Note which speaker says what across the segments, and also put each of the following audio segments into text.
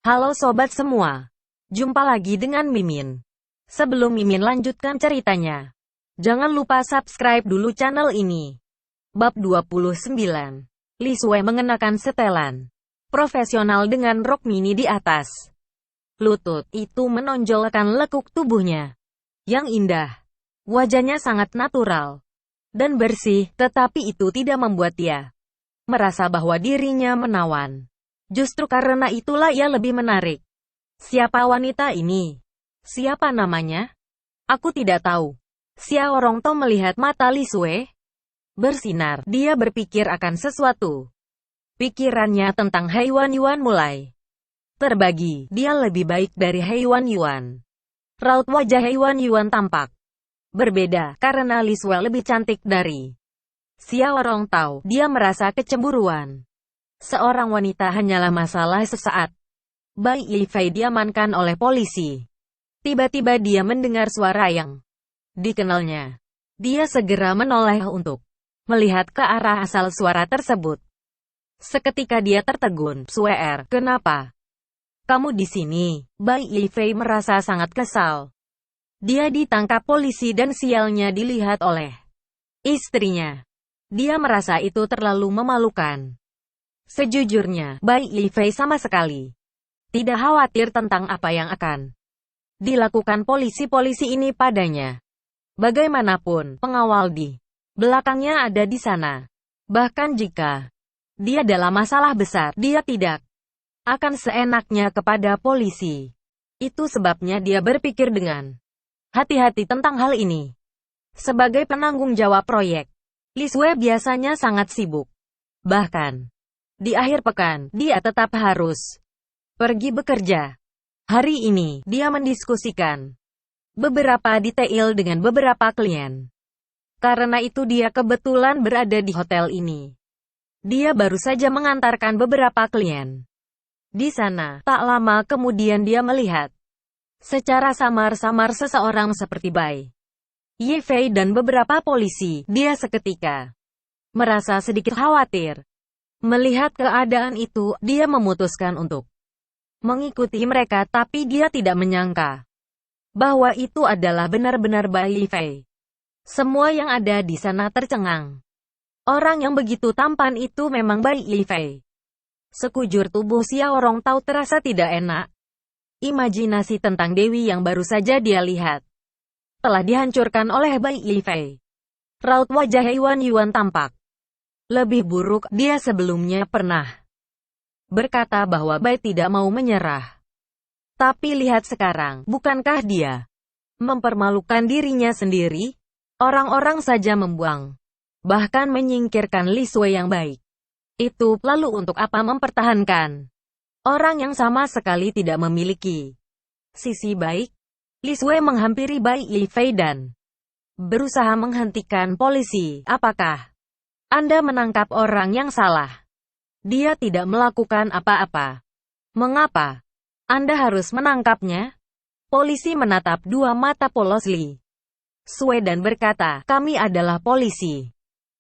Speaker 1: Halo sobat semua. Jumpa lagi dengan Mimin. Sebelum Mimin lanjutkan ceritanya, jangan lupa subscribe dulu channel ini. Bab 29. Li Sue mengenakan setelan profesional dengan rok mini di atas. Lutut itu menonjolkan lekuk tubuhnya yang indah. Wajahnya sangat natural dan bersih, tetapi itu tidak membuat dia merasa bahwa dirinya menawan. Justru karena itulah ia lebih menarik. Siapa wanita ini? Siapa namanya? Aku tidak tahu. Xiao Rongtou melihat mata Li Sue bersinar. Dia berpikir akan sesuatu. Pikirannya tentang Heiwan Yuan mulai terbagi. Dia lebih baik dari Heiwan Yuan. Raut wajah Heiwan Yuan tampak berbeda karena Li Sue lebih cantik dari Xiao Rongtou. Dia merasa kecemburuan. Seorang wanita hanyalah masalah sesaat. Bai Yifei diamankan oleh polisi. Tiba-tiba dia mendengar suara yang dikenalnya. Dia segera menoleh untuk melihat ke arah asal suara tersebut. Seketika dia tertegun. Suer, kenapa kamu di sini? Bai Yifei merasa sangat kesal. Dia ditangkap polisi dan sialnya dilihat oleh istrinya. Dia merasa itu terlalu memalukan. Sejujurnya, Bai Yifei sama sekali tidak khawatir tentang apa yang akan dilakukan polisi-polisi ini padanya. Bagaimanapun, pengawal di belakangnya ada di sana. Bahkan jika dia dalam masalah besar, dia tidak akan seenaknya kepada polisi. Itu sebabnya dia berpikir dengan hati-hati tentang hal ini. Sebagai penanggung jawab proyek, Li Sue biasanya sangat sibuk. Bahkan di akhir pekan, dia tetap harus pergi bekerja. Hari ini, dia mendiskusikan beberapa detail dengan beberapa klien. Karena itu dia kebetulan berada di hotel ini. Dia baru saja mengantarkan beberapa klien. Di sana, tak lama kemudian dia melihat secara samar-samar seseorang seperti Bai Yifei dan beberapa polisi. Dia seketika merasa sedikit khawatir. Melihat keadaan itu, dia memutuskan untuk mengikuti mereka, tapi dia tidak menyangka bahwa itu adalah benar-benar Bai Yifei. Semua yang ada di sana tercengang. Orang yang begitu tampan itu memang Bai Yifei. Sekujur tubuh Xiao Rongtou terasa tidak enak. Imajinasi tentang Dewi yang baru saja dia lihat telah dihancurkan oleh Bai Yifei. Raut wajah Heiwan Yuan tampak lebih buruk. Dia sebelumnya pernah berkata bahwa Bai tidak mau menyerah. Tapi lihat sekarang, bukankah dia mempermalukan dirinya sendiri? Orang-orang saja membuang, bahkan menyingkirkan Li Sue yang baik. Itu, lalu untuk apa mempertahankan orang yang sama sekali tidak memiliki sisi baik? Li Sue menghampiri Bai Yifei dan berusaha menghentikan polisi. Apakah Anda menangkap orang yang salah? Dia tidak melakukan apa-apa. Mengapa Anda harus menangkapnya? Polisi menatap dua mata polos Li Sue dan berkata, kami adalah polisi.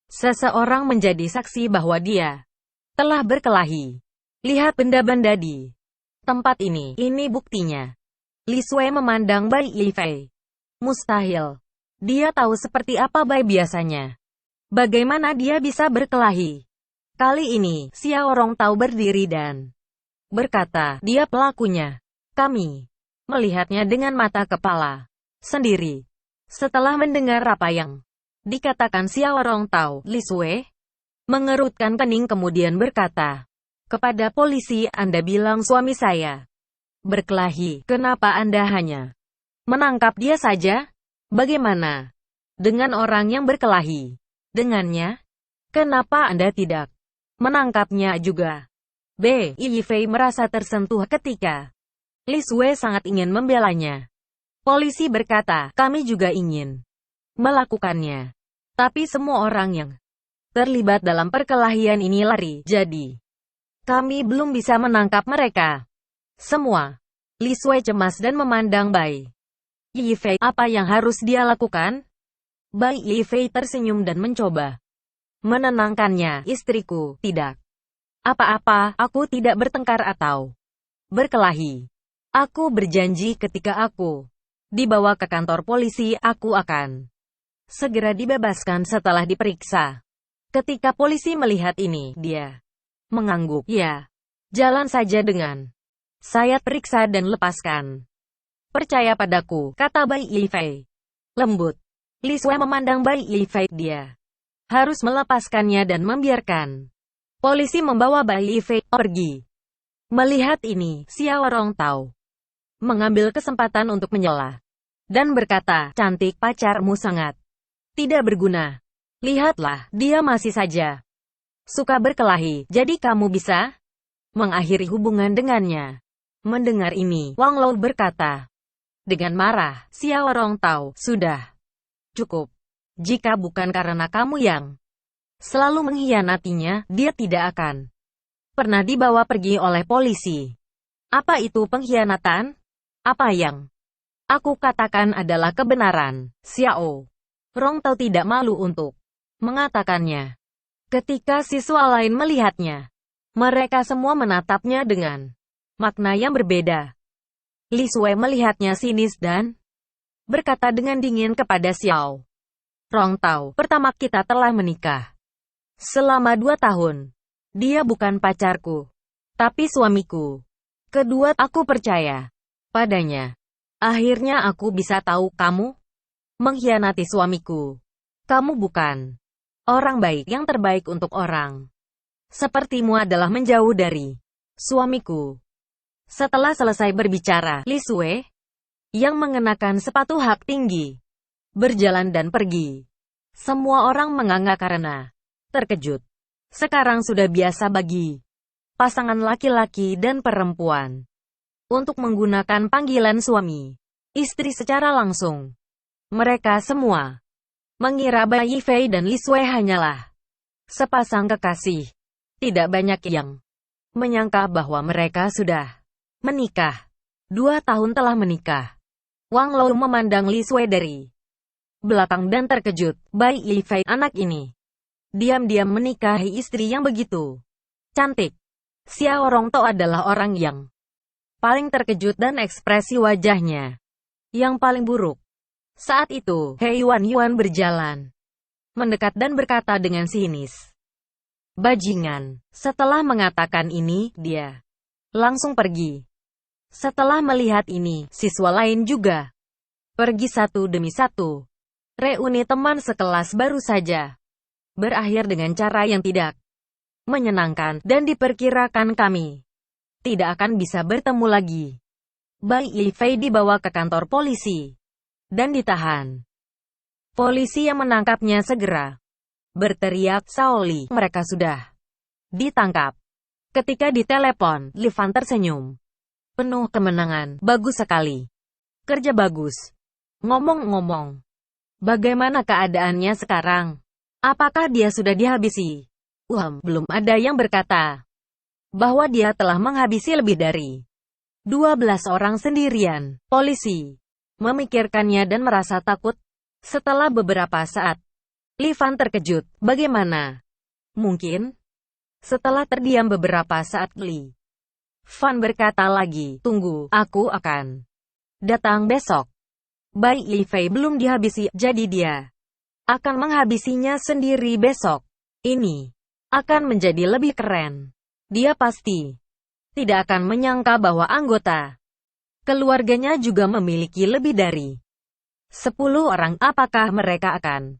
Speaker 1: Seseorang menjadi saksi bahwa dia telah berkelahi. Lihat benda-benda di tempat ini buktinya. Li Sue memandang Bai Yifei. Mustahil. Dia tahu seperti apa Bai biasanya. Bagaimana dia bisa berkelahi? Kali ini, Xiao Rongtou berdiri dan berkata, dia pelakunya. Kami melihatnya dengan mata kepala sendiri. Setelah mendengar apa yang dikatakan Xiao Rongtou, Li Sue mengerutkan kening kemudian berkata kepada polisi, Anda bilang suami saya berkelahi. Kenapa Anda hanya menangkap dia saja? Bagaimana dengan orang yang berkelahi dengannya? Kenapa Anda tidak menangkapnya juga? B. Yifei merasa tersentuh ketika Li Sue sangat ingin membelanya. Polisi berkata, kami juga ingin melakukannya. Tapi semua orang yang terlibat dalam perkelahian ini lari, jadi kami belum bisa menangkap mereka. Semua. Li Sue cemas dan memandang Bai Yifei. Apa yang harus dia lakukan? Bai Yifei tersenyum dan mencoba menenangkannya. Istriku, tidak apa-apa, aku tidak bertengkar atau berkelahi. Aku berjanji ketika aku dibawa ke kantor polisi, aku akan segera dibebaskan setelah diperiksa. Ketika polisi melihat ini, dia mengangguk. Ya, jalan saja dengan saya periksa dan lepaskan. Percaya padaku, kata Bai Yifei. Lembut. Li Sui memandang Bai Yifei. Dia harus melepaskannya dan membiarkan polisi membawa Bai Yifei pergi. Melihat ini, Xiao Rongtao mengambil kesempatan untuk menyela dan berkata, cantik, pacarmu sangat tidak berguna. Lihatlah, dia masih saja suka berkelahi, jadi kamu bisa mengakhiri hubungan dengannya. Mendengar ini, Wang Lao berkata dengan marah, Xiao Rongtao, sudah cukup. Jika bukan karena kamu yang selalu mengkhianatinya, dia tidak akan pernah dibawa pergi oleh polisi. Apa itu pengkhianatan? Apa yang aku katakan adalah kebenaran. Xiao Rongtao tidak malu untuk mengatakannya. Ketika siswa lain melihatnya, mereka semua menatapnya dengan makna yang berbeda. Li Sui melihatnya sinis dan berkata dengan dingin kepada Xiao Rongtao, pertama kita telah menikah selama 2 tahun. Dia bukan pacarku, tapi suamiku. Kedua, aku percaya padanya. Akhirnya aku bisa tahu kamu mengkhianati suamiku. Kamu bukan orang baik. Yang terbaik untuk orang sepertimu adalah menjauh dari suamiku. Setelah selesai berbicara, Li Sui yang mengenakan sepatu hak tinggi berjalan dan pergi. Semua orang menganga karena terkejut. Sekarang sudah biasa bagi pasangan laki-laki dan perempuan untuk menggunakan panggilan suami istri secara langsung. Mereka semua mengira Bai Yifei dan Li Sui hanyalah sepasang kekasih. Tidak banyak yang menyangka bahwa mereka sudah menikah. 2 tahun telah menikah. Wang Lao memandang Li Sui dari belakang dan terkejut. Bai Yifei, anak ini diam-diam menikahi istri yang begitu cantik. Xiao Rongtao adalah orang yang paling terkejut dan ekspresi wajahnya yang paling buruk. Saat itu, He Yuan berjalan mendekat dan berkata dengan sinis, bajingan. Setelah mengatakan ini, dia langsung pergi. Setelah melihat ini, siswa lain juga pergi satu demi satu. Reuni teman sekelas baru saja berakhir dengan cara yang tidak menyenangkan, dan diperkirakan kami tidak akan bisa bertemu lagi. Bai Yifei dibawa ke kantor polisi dan ditahan. Polisi yang menangkapnya segera berteriak, Saoli, mereka sudah ditangkap. Ketika ditelepon, Li Fan tersenyum penuh kemenangan. Bagus sekali. Kerja bagus. Ngomong-ngomong, bagaimana keadaannya sekarang? Apakah dia sudah dihabisi? Belum ada yang berkata bahwa dia telah menghabisi lebih dari 12 orang sendirian. Polisi memikirkannya dan merasa takut. Setelah beberapa saat, Li Fan terkejut. Bagaimana mungkin? Setelah terdiam beberapa saat, Li Fan berkata lagi, tunggu, aku akan datang besok. Bai Yifei belum dihabisi, jadi dia akan menghabisinya sendiri besok. Ini akan menjadi lebih keren. Dia pasti tidak akan menyangka bahwa anggota keluarganya juga memiliki lebih dari 10 orang. Apakah mereka akan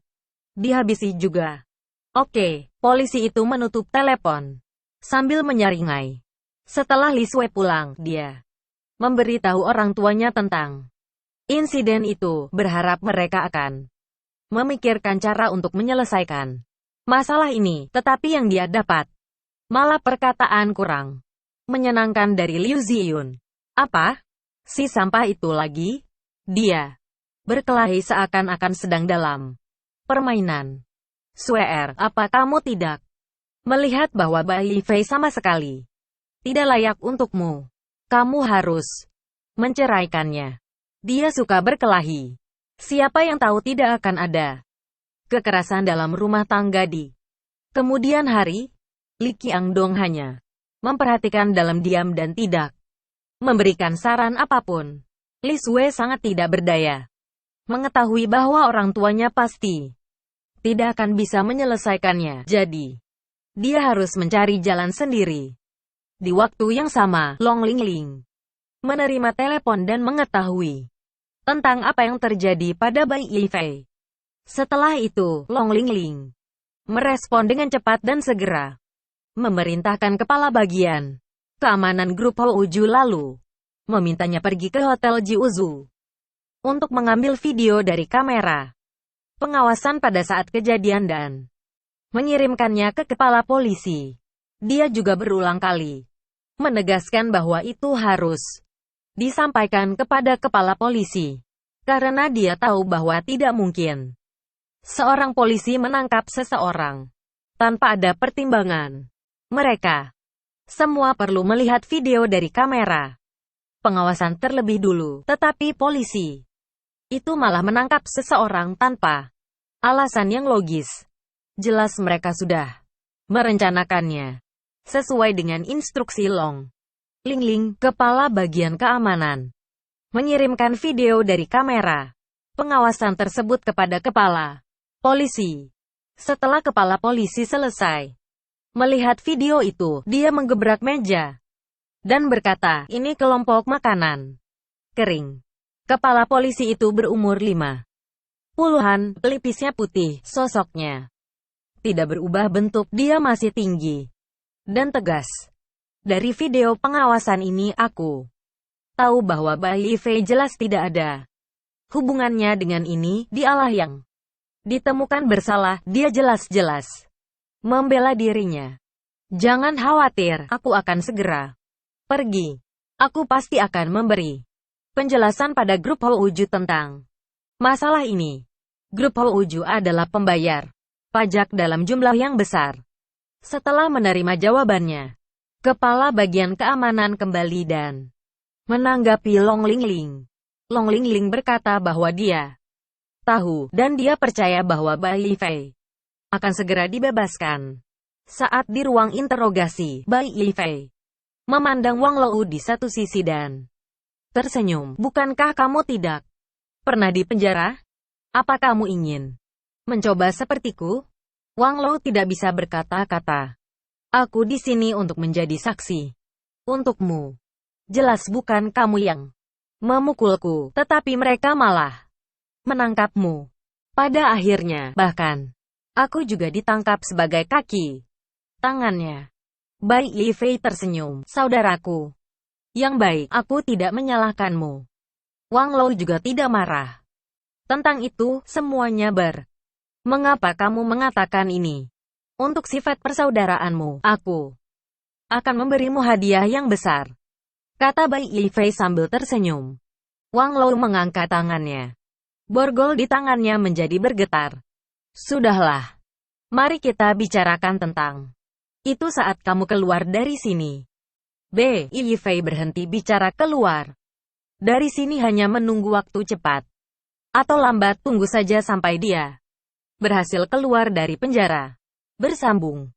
Speaker 1: dihabisi juga? Oke, polisi itu menutup telepon sambil menyeringai. Setelah Li Sui pulang, dia memberitahu orang tuanya tentang insiden itu, berharap mereka akan memikirkan cara untuk menyelesaikan masalah ini, tetapi yang dia dapat malah perkataan kurang menyenangkan dari Liu Ziyun. Apa? Si sampah itu lagi? Dia berkelahi seakan-akan sedang dalam permainan. Suer, apa kamu tidak melihat bahwa Bai Yifei sama sekali tidak layak untukmu? Kamu harus menceraikannya. Dia suka berkelahi. Siapa yang tahu tidak akan ada kekerasan dalam rumah tangga di kemudian hari? Li Qiangdong hanya memperhatikan dalam diam dan tidak memberikan saran apapun. Li Sue sangat tidak berdaya. Mengetahui bahwa orang tuanya pasti tidak akan bisa menyelesaikannya, jadi dia harus mencari jalan sendiri. Di waktu yang sama, Long Lingling menerima telepon dan mengetahui tentang apa yang terjadi pada Bai Yifei. Setelah itu, Long Lingling merespon dengan cepat dan segera memerintahkan kepala bagian keamanan grup Houju lalu memintanya pergi ke Hotel Jiuzu untuk mengambil video dari kamera pengawasan pada saat kejadian dan mengirimkannya ke kepala polisi. Dia juga berulang kali menegaskan bahwa itu harus disampaikan kepada kepala polisi, karena dia tahu bahwa tidak mungkin seorang polisi menangkap seseorang tanpa ada pertimbangan. Mereka semua perlu melihat video dari kamera pengawasan terlebih dulu, tetapi polisi itu malah menangkap seseorang tanpa alasan yang logis. Jelas mereka sudah merencanakannya sesuai dengan instruksi Long Lingling, kepala bagian keamanan, mengirimkan video dari kamera pengawasan tersebut kepada kepala polisi. Setelah kepala polisi selesai melihat video itu, dia menggebrak meja dan berkata, "Ini kelompok makanan kering." Kepala polisi itu berumur 50-an, pelipisnya putih, sosoknya tidak berubah bentuk, dia masih tinggi dan tegas. Dari video pengawasan ini aku tahu bahwa Bai Yifei jelas tidak ada hubungannya dengan ini. Dialah yang ditemukan bersalah, dia jelas-jelas membela dirinya. Jangan khawatir, aku akan segera pergi. Aku pasti akan memberi penjelasan pada grup Houju tentang masalah ini. Grup Houju adalah pembayar pajak dalam jumlah yang besar. Setelah menerima jawabannya, kepala bagian keamanan kembali dan menanggapi Long Lingling. Long Lingling berkata bahwa dia tahu dan dia percaya bahwa Bai Yifei akan segera dibebaskan. Saat di ruang interogasi, Bai Yifei memandang Wang Lou di satu sisi dan tersenyum. "Bukankah kamu tidak pernah di penjara? Apa kamu ingin mencoba sepertiku?" Wang Lou tidak bisa berkata-kata. "Aku di sini untuk menjadi saksi untukmu. Jelas bukan kamu yang memukulku, tetapi mereka malah menangkapmu. Pada akhirnya, bahkan aku juga ditangkap sebagai kaki tangannya." Bai Yifei tersenyum. "Saudaraku yang baik, aku tidak menyalahkanmu." Wang Lou juga tidak marah tentang itu. Semuanya "Mengapa kamu mengatakan ini? Untuk sifat persaudaraanmu, aku akan memberimu hadiah yang besar," kata Bai Yifei sambil tersenyum. Wang Lou mengangkat tangannya. Borgol di tangannya menjadi bergetar. "Sudahlah. Mari kita bicarakan tentang itu saat kamu keluar dari sini." Bai Yifei berhenti bicara. "Keluar dari sini hanya menunggu waktu cepat atau lambat, tunggu saja sampai dia berhasil keluar dari penjara." Bersambung.